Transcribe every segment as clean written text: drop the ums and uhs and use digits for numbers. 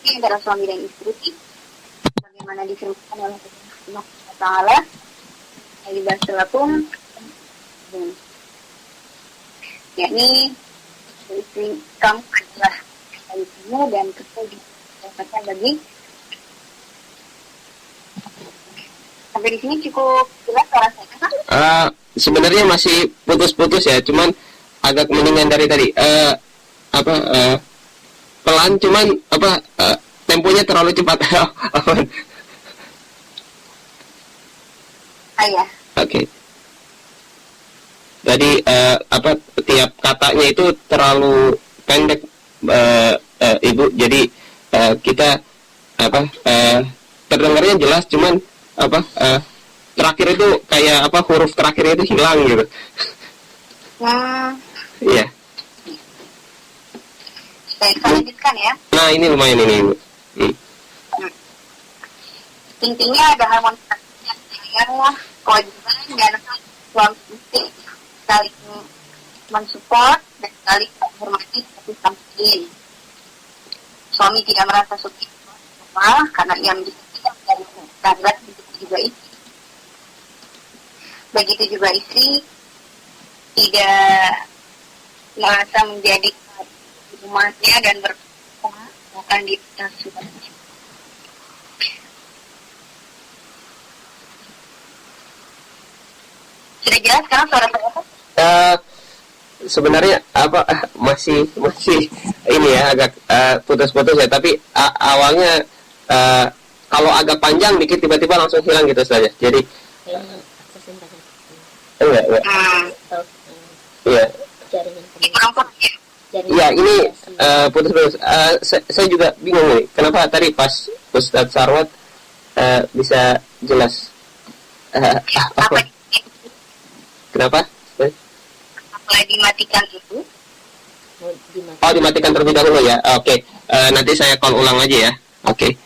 ini antara suami dan istri, bagaimana difirmankan oleh Allah Taala, "Libasul yakni istri kamu adalah kamu dan kita dikatakan bagi." Sampai di sini cukup jelas suara saya kan? Sebenarnya masih putus-putus ya, cuman agak mendingan dari tadi. Pelan, cuman temponya terlalu cepat. Ya. Oke. Jadi tiap katanya itu terlalu pendek, Ibu. Jadi kita terdengarnya jelas, cuman terakhir itu kayak huruf terakhirnya itu hilang gitu. Iya. Baik, saya lanjutkan ya. Nah, ini lumayan ini, Ibu. Intinya ada harmonisasi yang kewajiban dan suami istri saling mensupport dan saling menghormati satu sama lain. Suami tidak merasa suci karena ia menjadi dari standar, begitu juga istri. Begitu juga istri tidak merasa menjadi rumahnya dan berkuasa akan ditasukan. Sudah jelas sekarang suara saya? Sebenarnya masih ini ya agak putus-putus ya, tapi awalnya kalau agak panjang dikit tiba-tiba langsung hilang gitu saja. Jadi enggak. Iya. Iya, ini putus-putus. Saya juga bingung nih, kenapa tadi pas Ustadz Sarwat bisa jelas. Kenapa? Dimatikan itu? Oh, dimatikan terlebih dahulu ya. Oke. Nanti saya call ulang aja ya. Oke.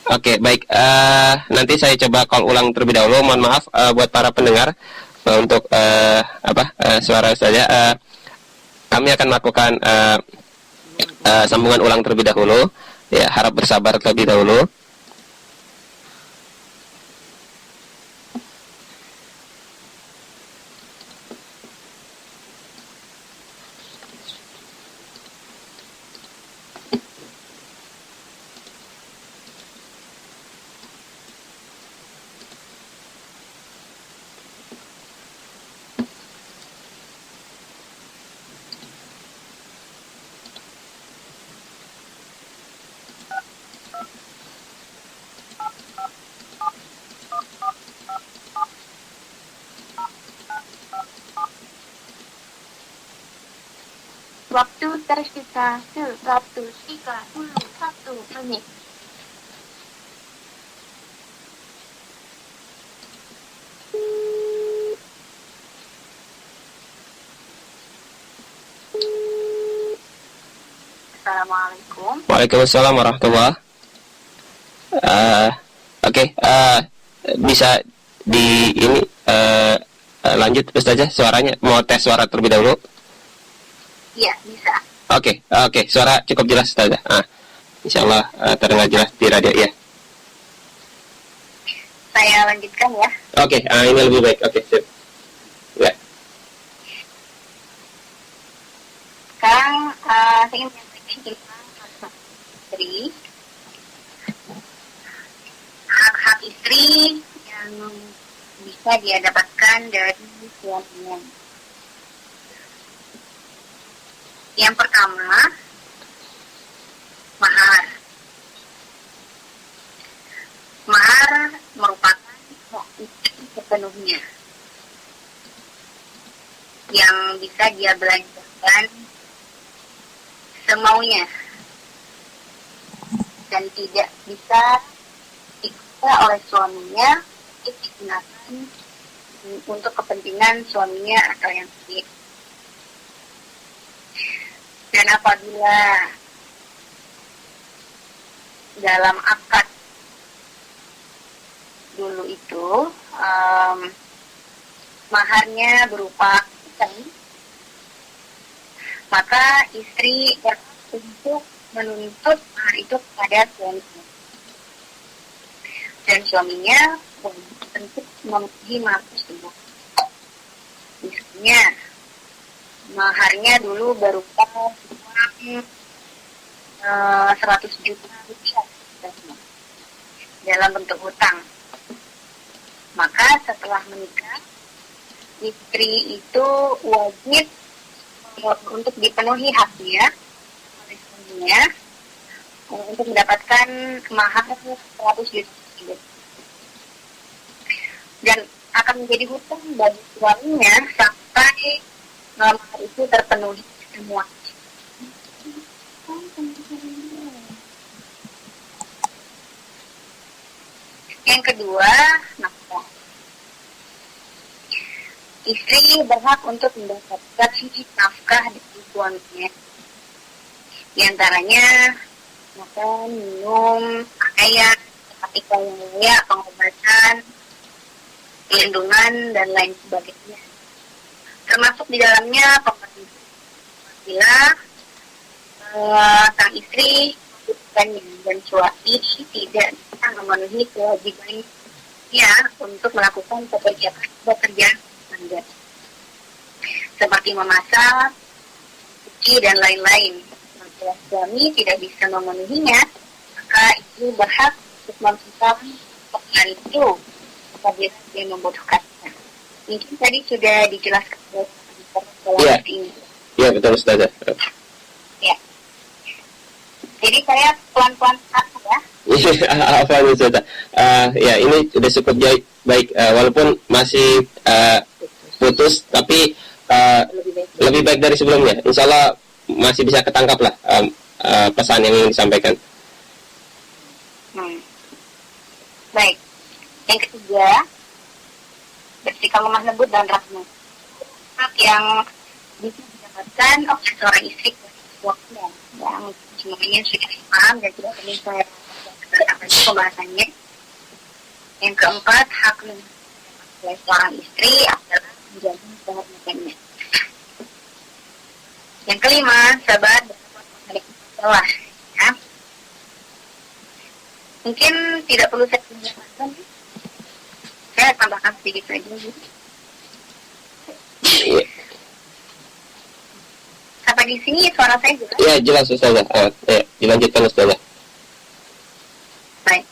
Oke, baik. Nanti saya coba call ulang terlebih dahulu. Mohon maaf buat para pendengar untuk suara saja. Kami akan melakukan sambungan ulang terlebih dahulu. Ya, harap bersabar terlebih dahulu. Waktu tersisa 131 menit. Assalamualaikum. Waalaikumsalam warahmatullahi. Oke, bisa di ini lanjut Ustazah suaranya. Mau tes suara terlebih dahulu? Iya, bisa. Oke, suara cukup jelas Ustazah. Insyaallah terdengar jelas di radio ya. Saya lanjutkan ya. Oke, ini lebih baik. Oke, sip. Ya. Sekarang saya ingin menyampaikan tentang hak istri. Hak-hak istri yang bisa dia dapatkan dari suaminya. Yang pertama, mahar. Mahar merupakan hak istri sepenuhnya yang bisa dia belanjakan semaunya dan tidak bisa dipaksa oleh suaminya digunakan untuk kepentingan suaminya atau yang lain. Dan apabila dalam akad dulu itu maharnya berupa uang, maka istri berhak untuk menuntut mahar itu kepada suaminya. Dan suaminya untuk memenuhi mahar tersebut. Misalnya, maharnya dulu berupa uang 100 juta rupiah dalam bentuk hutang. Maka setelah menikah, istri itu wajib untuk dipenuhi haknya oleh suaminya untuk mendapatkan mahar 100 juta tersebut. Dan akan menjadi hutang bagi suaminya sampai mahar itu terpenuhi semua. Yang kedua, nafkah. Istri berhak untuk mendapatkan nafkah dari suaminya. Di antaranya makan, minum, pakaian, ketika yang layak, pengobatan, perlindungan, dan lain sebagainya. Termasuk di dalamnya pengobatan. Bila sang istri dan suami tidak bisa memenuhi kewajibannya untuk melakukan pekerjaan anda, seperti memasak, cuci, dan lain-lain. Jika suami tidak bisa memenuhinya, maka ibu berhak untuk meminta pekerjaan itu apabila dia membutuhkannya. Mungkin tadi sudah dijelaskan dalam ini. Iya, betul, Ustazah. Ya. Jadi saya pelan-pelan ya. Apa nih, Ustazah? Ya, ini sudah cukup baik, walaupun masih putus, tapi lebih baik dari sebelumnya. Insya Allah masih bisa ketangkap lah pesan yang ingin disampaikan. Baik. Yang ketiga, bersikap lemah lembut dan rahmat. Yang bisa didapatkan oleh seorang istri dari suaminya, yang semuanya sudah paham dan tidak perlu saya pembahasannya. Yang keempat, hak oleh seorang istri adalah menjaga kehormatannya. Yang kelima, sabar dan bawah. Ya. Mungkin tidak perlu saya jelaskan. Saya tambahkan sedikit saja. Sampai di sini suara saya juga? Ya, jelas, Ustazah. Dilanjutkan, Ustazah. Baik.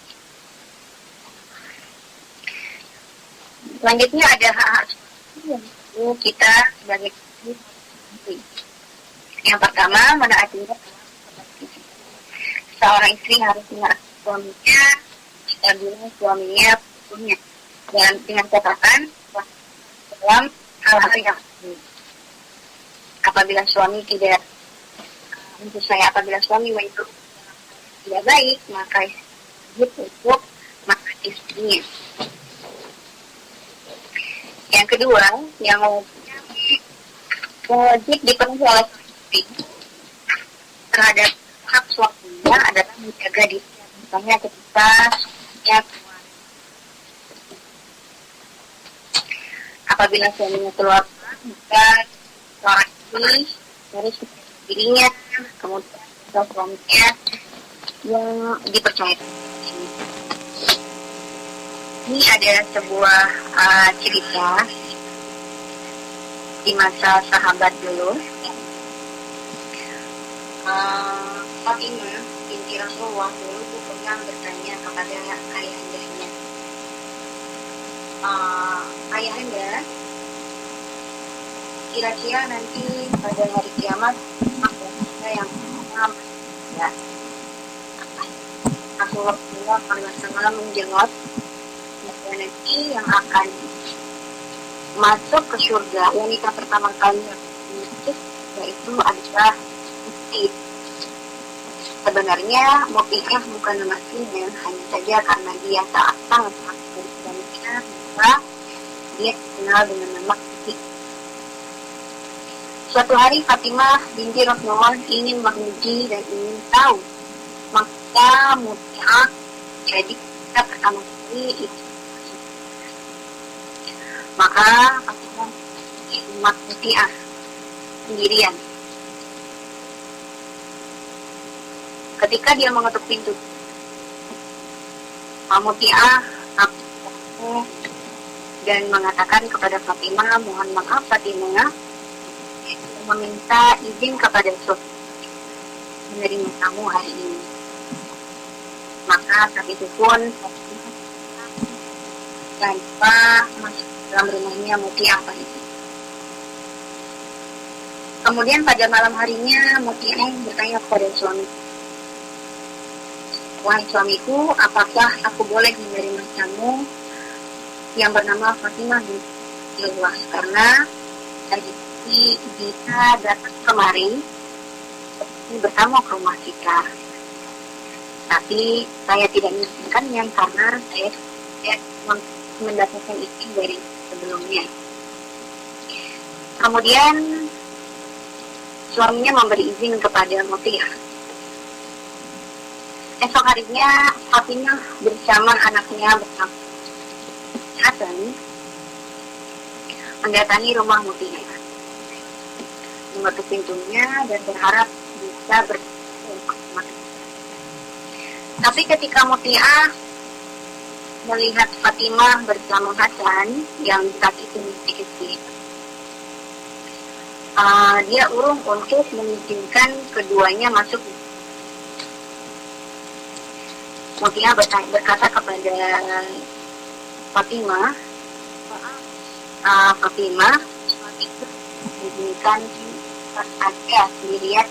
Selanjutnya ada hak-hak yang kita sebagai istri. Yang pertama, menaatinya. Seorang istri harus menaati suaminya apabila suaminya punya, dan dengan catatan dalam hal-hal yang apabila suami tidak apabila suami itu tidak baik, maka istri untuk menaati istrinya. Yang kedua, yang wajib dipenuhi oleh istri terhadap hak suaminya adalah menjaga diri, misalnya ketika suaminya keluar. Apabila suaminya keluar, maka seorang istri harus menjaga dirinya, kemudian suaminya yang dipercaya. Ini ada sebuah cerita di masa sahabat dulu. Fatimah binti Rasulullah dulu pernah bertanya kepada ayahandanya, ayahanda, kira-kira nanti pada hari kiamat apa yang ya? Rasulullah SAW menjawab, nanti yang akan masuk ke surga wanita pertama kali yang masuk yaitu adalah Muti. Sebenarnya Muti'ah bukan nama aslinya, hanya saja karena dia tak asal dari suaminya, maka dia dikenal dengan nama Muti. Suatu hari Fatimah binti Rasulullah ingin menguji dan ingin tahu, maka Muti'ah jadi kita pertama kali itu. Maka Fatimah umat Muti'ah sendirian. ketika dia mengetuk pintu, Mutia dan mengatakan kepada Fatimah, mohon maaf Fatimah, meminta izin kepada suami menerima tamu hari ini. Maka saat itu pun tanpa masuk dalam rumahnya Mutia itu. Kemudian pada malam harinya Mutia bertanya kepada suami, wahai suamiku, apakah aku boleh menerima tamu yang bernama Fatimah bin Ilwas, karena tadi dia datang kemari bertamu ke rumah kita, tapi saya tidak mengizinkannya karena saya mendapatkan izin dari sebelumnya. Kemudian suaminya memberi izin kepada Mutia. Esok harinya Fatimah bersama anaknya bersama Hasan mendatangi rumah Mutia, mengetuk pintunya dan berharap bisa bertemu. Tapi ketika Mutia melihat Fatimah bersama Hasan yang saat itu masih kecil, dia urung untuk mengizinkan keduanya masuk. Mutia berkata kepada Fatimah, Fatimah, izinkan ada dilihat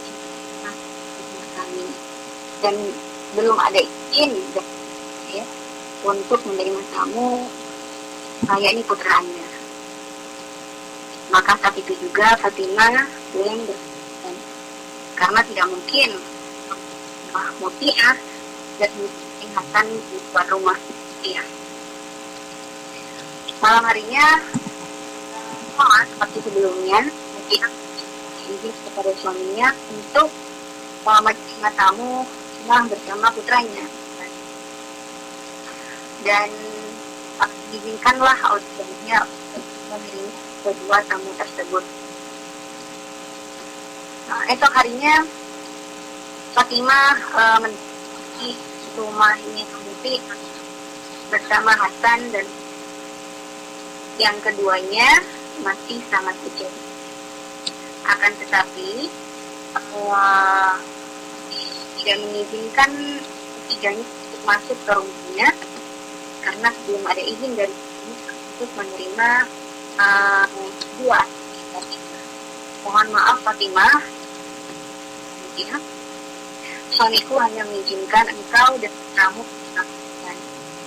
kami dan belum ada izin ya, untuk menerima tamu, yakni putra Anda. Maka saat itu juga Fatimah belum berkenan, karena tidak mungkin Mutia dan Hasan di luar rumah Mutia. Malam harinya sama seperti sebelumnya, Mutia izin kepada suaminya untuk menerima tamu bersama putranya, dan diizinkanlah audiennya menerima kedua tamu tersebut. Esok harinya Fatimah menuju rumahnya Mutia bersama Hasan dan yang keduanya masih sangat kecil. Akan tetapi tidak mengizinkan ketiganya untuk masuk ke rumahnya karena belum ada izin dari untuk menerima dua. Mohon maaf Fatimah, ya, suamiku hanya mengizinkan engkau dan kamu,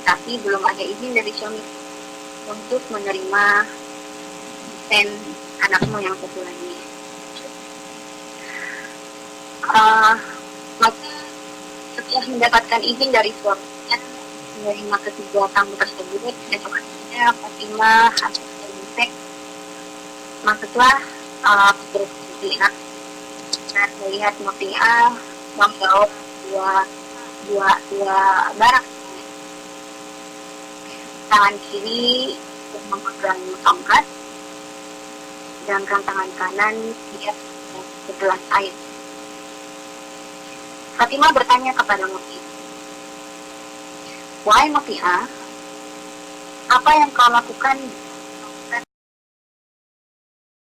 tapi belum ada izin dari suami untuk menerima dan anakmu yang satu lagi. Maka setelah mendapatkan izin dari suaminya menerima ketiga tamu tersebut, esoknya Fatimah hasil dan maksudlah berhenti dan melihat Mutia membawa dua barak. Tangan kiri memegang tongkat, sedangkan tangan kanan dia segelas air. Fatimah bertanya kepada Mutia, wahai Mutia, apa yang kau lakukan